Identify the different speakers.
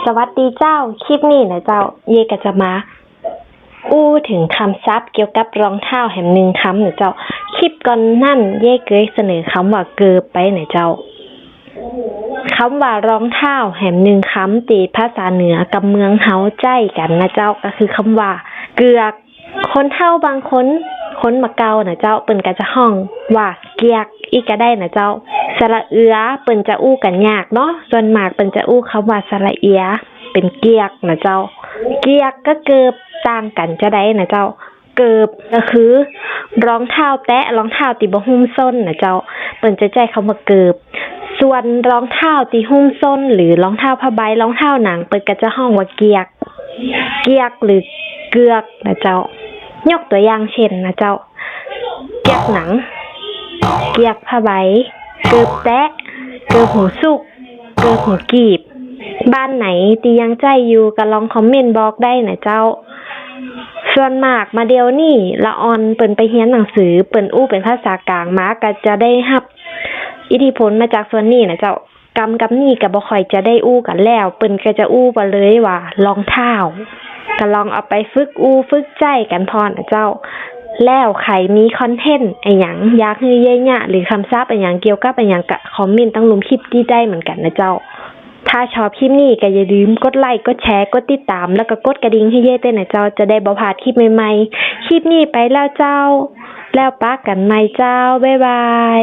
Speaker 1: สวัสดีเจ้าคลิปนี้นะเจ้าเยก็จะมาถึงคำศัพท์เกี่ยวกับรองเท้าแหมหนึ่งคำนะเจ้าคลิปก่อนนั่นเย่เคยเสนอคำว่าเกิบไปนะเจ้าคำว่ารองเท้าแหมหนึ่งคำตีภาษาเหนือกับเมืองเฮาใจกันนะเจ้าก็คือคำว่าเกือกคนเฒ่าบางคนมาเก่านะเจ้าเปิ้นก็จะห้องว่าเกียกอีกก็ได้นะเจ้าสระเอือเปิ้นจะอู้กันยากเนาะส่วนมากเปิ้นจะอู้คำว่าสระเอียเป็นเกียกนะเจ้าเกียกก็เกิบต่างกันจะได้นะเจ้าเกิบก็คือรองเท้าแตะรองเท้าที่บ่หุ้มส้นนะเจ้าเปิ้นจะใช้คำว่าเกิบส่วนรองเท้าที่หุ้มส้นหรือรองเท้าผ้าใบรองเท้าหนังเปิ้นก็จะห้องว่าเกียกหรือเกือกนะเจ้ายกตัวอย่างเช่นนะเจ้าเกียกหนังเกียกผ้าใบเกิบแตะเกิบหูสุกเกิบหูกีบบ้านไหนตียังใจอยู่ก็ลองคอมเมนต์บอกได้นะเจ้าส่วนมากมาเดียวนี่ละออนเปิ้นไปเรียนหนังสือเปิ้นอู้เป็นภาษากลางมาก็จะได้รับอิทธิพลมาจากส่วนนี้นะเจ้ากำกับนี่ก็บ่ค่อยจะได้อู้กันแล้วเปิ้นก็จะอู้ไปเลยว่ารองเท้าก็ลองเอาไปฝึกอู้ฝึกใจกันพอนะเจ้าแล้วใครมีคอนเทนต์หยังอยากให้เย้ยะหรือคำศัพท์หยังเกี่ยวกับหยังก็คอมเมนต์ตั้งลุมคลิปที่ได้เหมือนกันนะเจ้าถ้าชอบคลิปนี้ก็อย่าลืมกดไลค์กดแชร์กดติดตามแล้วก็กดกระดิ่งให้เย้ด้วยนะเจ้าจะได้บ่พลาดคลิปใหม่ๆคลิปนี้ไปแล้วเจ้าแล้วปะกันใหม่เจ้าบ๊ายบาย